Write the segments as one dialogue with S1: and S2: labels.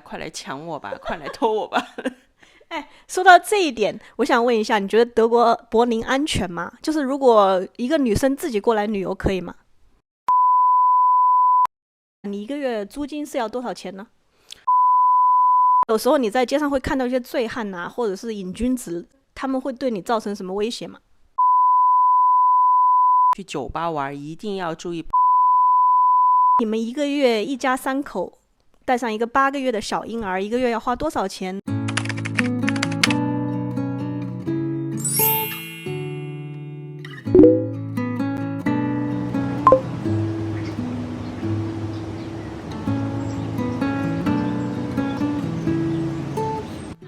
S1: 快来抢我吧，快来偷我吧。
S2: 哎，说到这一点，我想问一下，你觉得德国柏林安全吗？就是如果一个女生自己过来旅游，可以吗？你一个月租金是要多少钱呢？有时候你在街上会看到一些醉汉呐、或者是瘾君子，他们会对你造成什么威胁吗？
S1: 去酒吧玩一定要注意。
S2: 你们一个月一家三口带上一个8个月的小婴儿，一个月要花多少钱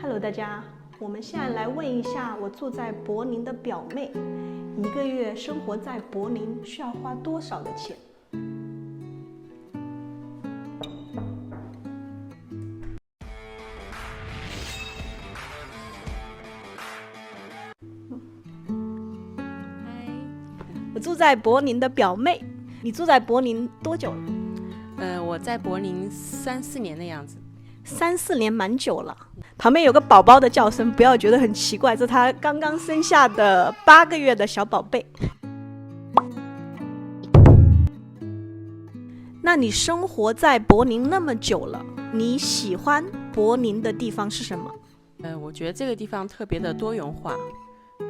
S2: ？Hello，大家，我们现在来问一下，我住在柏林的表妹，一个月生活在柏林需要花多少的钱？我住在柏林的表妹，你住在柏林多久了？
S1: 我在柏林3-4年的样子。
S2: 3-4年，蛮久了。旁边有个宝宝的叫声，不要觉得很奇怪，这是他刚刚生下的8个月的小宝贝。那你生活在柏林那么久了，你喜欢柏林的地方是什么？
S1: 我觉得这个地方特别的多元化，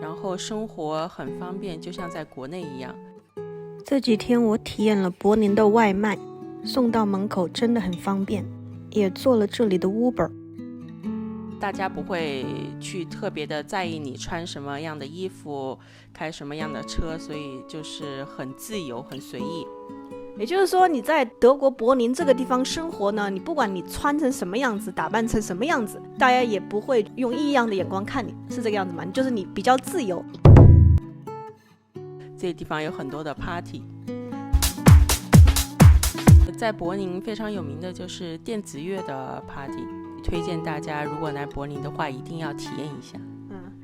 S1: 然后生活很方便，就像在国内一样。
S2: 这几天我体验了柏林的外卖，送到门口真的很方便，也做了这里的 Uber。
S1: 大家不会去特别的在意你穿什么样的衣服，开什么样的车，所以就是很自由，很随意。
S2: 也就是说，你在德国柏林这个地方生活呢，你不管你穿成什么样子，打扮成什么样子，大家也不会用异样的眼光看你，是这个样子吗？就是你比较自由。
S1: 这个地方有很多的 party。在柏林非常有名的就是电子乐的 party， 推荐大家如果来柏林的话，一定要体验一下。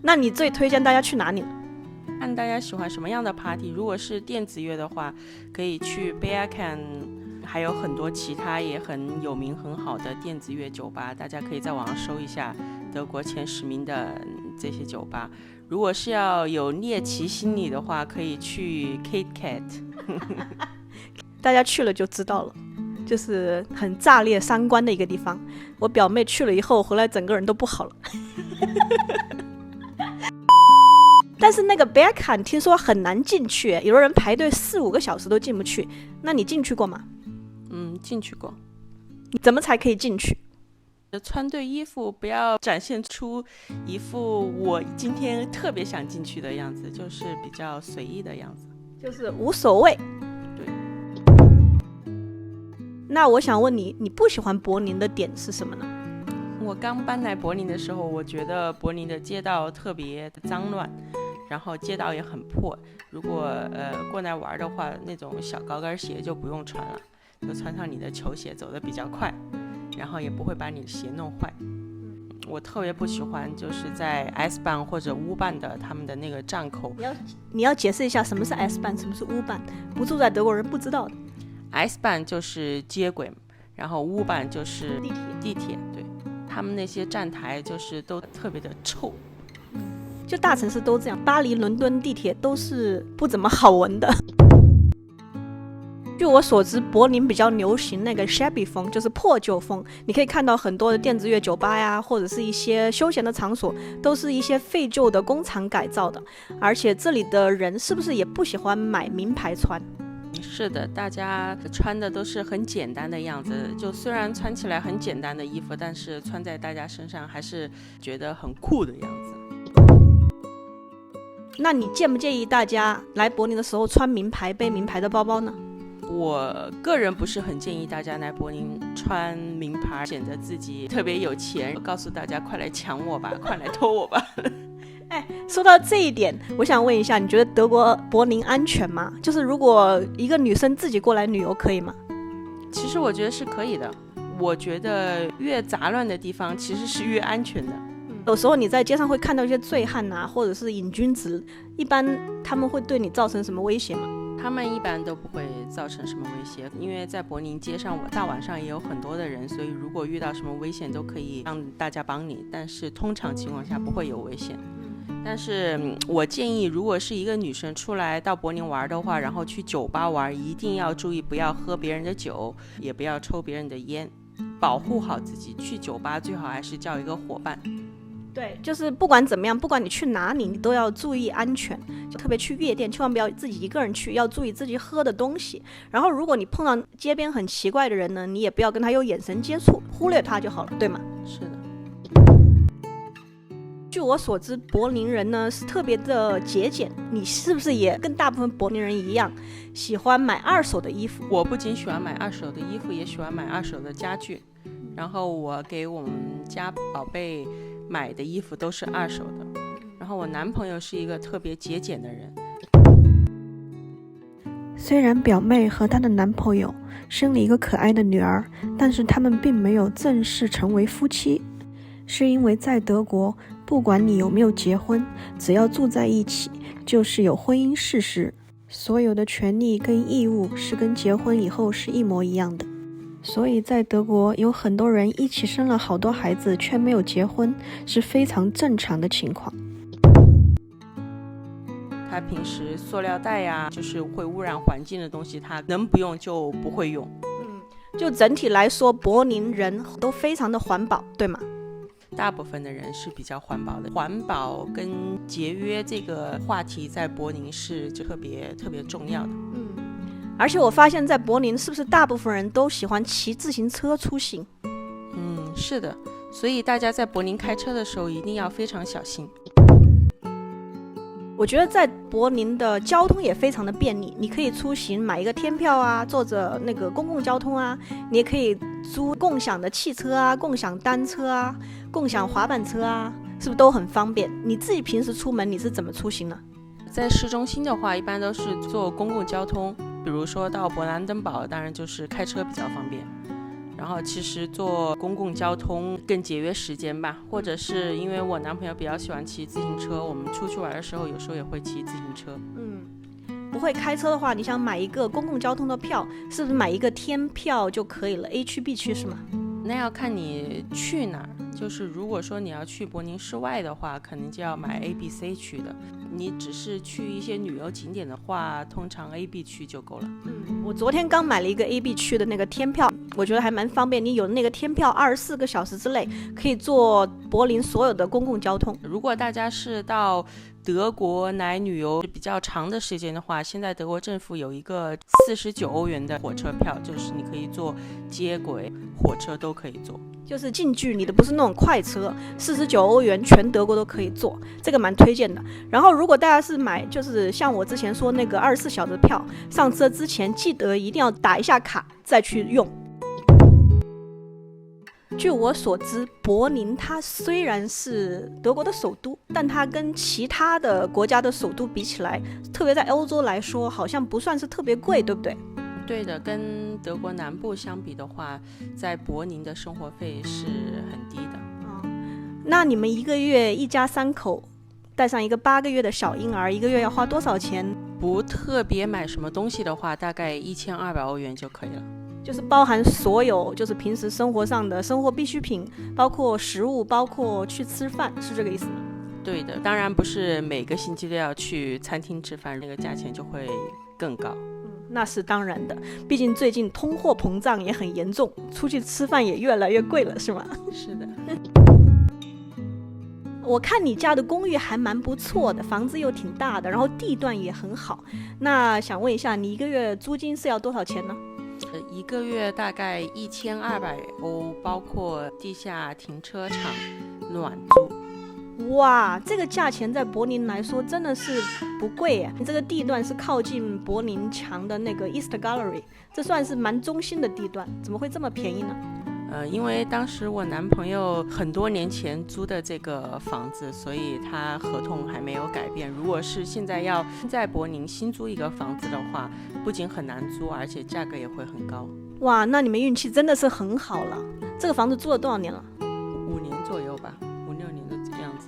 S2: 那你最推荐大家去哪里呢？
S1: 看大家喜欢什么样的 party。如果是电子乐的话，可以去 Berghain， 还有很多其他也很有名很好的电子乐酒吧，大家可以在网上搜一下德国前10名的这些酒吧。如果是要有猎奇心理的话，可以去 KitKat。
S2: 大家去了就知道了，就是很炸裂三观的一个地方。我表妹去了以后回来整个人都不好了。但是那个 Berghain 听说很难进去，有的人排队4-5个小时都进不去。那你进去过吗？
S1: 进去过。
S2: 你怎么才可以进去？
S1: 穿对衣服，不要展现出一副我今天特别想进去的样子，就是比较随意的样子，
S2: 就是无所谓。
S1: 对。
S2: 那我想问你，你不喜欢柏林的点是什么呢？
S1: 我刚搬来柏林的时候，我觉得柏林的街道特别脏乱，然后街道也很破。如果过来玩的话，那种小高跟鞋就不用穿了，就穿上你的球鞋走得比较快，然后也不会把你的鞋弄坏。我特别不喜欢就是在 S-Bahn 或者 U-Bahn 的他们的那个站口。
S2: 你要解释一下什么是 S-Bahn， 什么是 U-Bahn， 不住在德国人不知道的。
S1: S-Bahn 就是接轨，然后 U-Bahn 就是地铁。对，他们那些站台就是都特别的臭。
S2: 就大城市都这样，巴黎、伦敦地铁都是不怎么好闻的。据我所知，柏林比较流行那个 shabby 风，就是破旧风。你可以看到很多的电子乐酒吧呀，或者是一些休闲的场所，都是一些废旧的工厂改造的。而且这里的人是不是也不喜欢买名牌穿？
S1: 是的，大家穿的都是很简单的样子，就虽然穿起来很简单的衣服，但是穿在大家身上还是觉得很酷的样子。
S2: 那你介不介意大家来柏林的时候穿名牌、背名牌的包包呢？
S1: 我个人不是很建议大家来柏林穿名牌，显得自己特别有钱，告诉大家快来抢我吧，快来偷我吧。
S2: 哎，说到这一点，我想问一下，你觉得德国柏林安全吗？就是如果一个女生自己过来旅游，可以吗？
S1: 其实我觉得是可以的，我觉得越杂乱的地方其实是越安全的。
S2: 有时候你在街上会看到一些醉汉呐、或者是瘾君子，一般他们会对你造成什么威胁吗？
S1: 他们一般都不会造成什么威胁，因为在柏林街上，大晚上也有很多的人，所以如果遇到什么危险都可以让大家帮你，但是通常情况下不会有危险。但是我建议，如果是一个女生出来到柏林玩的话，然后去酒吧玩，一定要注意不要喝别人的酒，也不要抽别人的烟，保护好自己。去酒吧最好还是叫一个伙伴。
S2: 对，就是不管怎么样，不管你去哪里，你都要注意安全。就特别去夜店，千万不要自己一个人去，要注意自己喝的东西。然后，如果你碰到街边很奇怪的人呢，你也不要跟他有眼神接触，忽略他就好了，对吗？
S1: 是的。
S2: 据我所知，柏林人呢是特别的节俭。你是不是也跟大部分柏林人一样，喜欢买二手的衣服？
S1: 我不仅喜欢买二手的衣服，也喜欢买二手的家具。然后我给我们家宝贝买的衣服都是二手的。然后我男朋友是一个特别节俭的人。
S3: 虽然表妹和她的男朋友生了一个可爱的女儿，但是他们并没有正式成为夫妻，是因为在德国，不管你有没有结婚，只要住在一起，就是有婚姻事实，所有的权利跟义务是跟结婚以后是一模一样的。所以在德国有很多人一起生了好多孩子却没有结婚，是非常正常的情况。
S1: 他平时塑料袋呀，就是会污染环境的东西，他能不用就不会用。
S2: 就整体来说，柏林人都非常的环保，对吗？
S1: 大部分的人是比较环保的。环保跟节约这个话题在柏林是特别重要的。
S2: 而且我发现在柏林是不是大部分人都喜欢骑自行车出行？
S1: 是的，所以大家在柏林开车的时候一定要非常小心。
S2: 我觉得在柏林的交通也非常的便利，你可以出行买一个天票啊，坐着那个公共交通啊，你也可以租共享的汽车啊，共享单车啊，共享滑板车啊，是不是都很方便？你自己平时出门你是怎么出行呢？
S1: 在市中心的话，一般都是坐公共交通，比如说到勃兰登堡，当然就是开车比较方便。然后其实坐公共交通更节约时间吧，或者是因为我男朋友比较喜欢骑自行车，我们出去玩的时候有时候也会骑自行车。
S2: 不会开车的话，你想买一个公共交通的票，是不是买一个天票就可以了？ A 区 B 区是吗？
S1: 那要看你去哪儿，就是如果说你要去柏林市外的话，可能就要买 A、B、C 区的。你只是去一些旅游景点的话，通常 A、B 区就够了。
S2: 我昨天刚买了一个 A、B 区的那个天票，我觉得还蛮方便。你有那个天票，24个小时之内可以坐柏林所有的公共交通。
S1: 如果大家是到德国来旅游比较长的时间的话，现在德国政府有一个49欧元的火车票，就是你可以坐接轨火车都可以坐，
S2: 就是近距离的，不是那种快车，49欧元全德国都可以坐，这个蛮推荐的。然后如果大家是买，就是像我之前说那个24小时票，上车之前记得一定要打一下卡再去用。据我所知，柏林它虽然是德国的首都，但它跟其他的国家的首都比起来，特别在欧洲来说，好像不算是特别贵，对不对？
S1: 对的，跟德国南部相比的话，在柏林的生活费是很低的。
S2: 那你们一个月一家3口，带上一个8个月的小婴儿，一个月要花多少钱？
S1: 不特别买什么东西的话，大概1200欧元就可以了。
S2: 就是包含所有就是平时生活上的生活必需品，包括食物，包括去吃饭，是这个意思吗？
S1: 对的，当然不是每个星期都要去餐厅吃饭，那个价钱就会更高。
S2: 那是当然的，毕竟最近通货膨胀也很严重，出去吃饭也越来越贵了，是吗？
S1: 是的。
S2: 我看你家的公寓还蛮不错的，房子又挺大的，然后地段也很好。那想问一下，你一个月租金是要多少钱呢？
S1: 一个月大概1200欧，包括地下停车场、暖租。
S2: 哇，这个价钱在柏林来说真的是不贵耶。你这个地段是靠近柏林墙的那个 East Gallery， 这算是蛮中心的地段，怎么会这么便宜呢？
S1: 因为当时我男朋友很多年前租的这个房子，所以他合同还没有改变。如果是现在要在柏林新租一个房子的话，不仅很难租，而且价格也会很高。
S2: 哇，那你们运气真的是很好了。这个房子租了多少年了5、
S1: 年左右吧，5、6年的样子。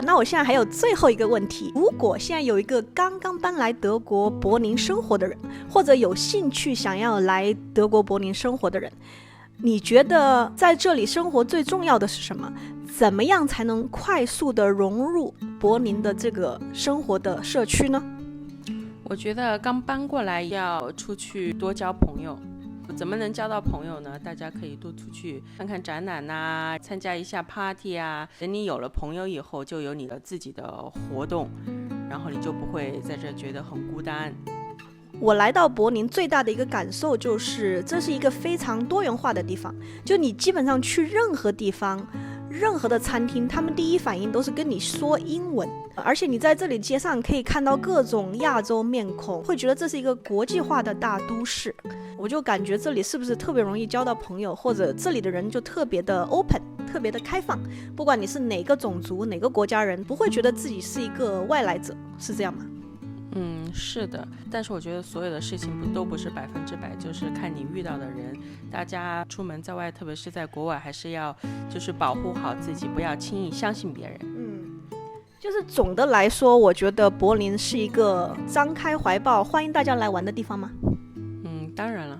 S2: 那我现在还有最后一个问题，如果现在有一个刚刚搬来德国柏林生活的人，或者有兴趣想要来德国柏林生活的人，你觉得在这里生活最重要的是什么？怎么样才能快速的融入柏林的这个生活的社区呢？
S1: 我觉得刚搬过来要出去多交朋友。怎么能交到朋友呢？大家可以多出去看看展览啊，参加一下 party 啊。等你有了朋友以后，就有你的自己的活动，然后你就不会在这觉得很孤单。
S2: 我来到柏林最大的一个感受就是，这是一个非常多元化的地方。就你基本上去任何地方，任何的餐厅，他们第一反应都是跟你说英文，而且你在这里街上可以看到各种亚洲面孔，会觉得这是一个国际化的大都市。我就感觉这里是不是特别容易交到朋友，或者这里的人就特别的 open， 特别的开放，不管你是哪个种族哪个国家人，不会觉得自己是一个外来者，是这样吗？
S1: 是的，但是我觉得所有的事情都不是100%，就是看你遇到的人。大家出门在外，特别是在国外，还是要就是保护好自己，不要轻易相信别人。
S2: 就是总的来说，我觉得柏林是一个张开怀抱欢迎大家来玩的地方吗？
S1: 当然了。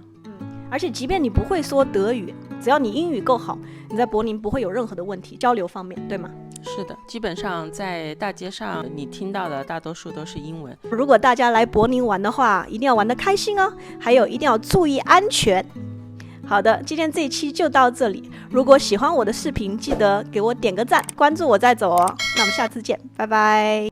S2: 而且即便你不会说德语，只要你英语够好，你在柏林不会有任何的问题，交流方面，对吗？
S1: 是的，基本上在大街上你听到的大多数都是英文。
S2: 如果大家来柏林玩的话，一定要玩得开心哦，还有一定要注意安全。好的，今天这一期就到这里。如果喜欢我的视频，记得给我点个赞，关注我再走哦。那我们下次见，拜拜。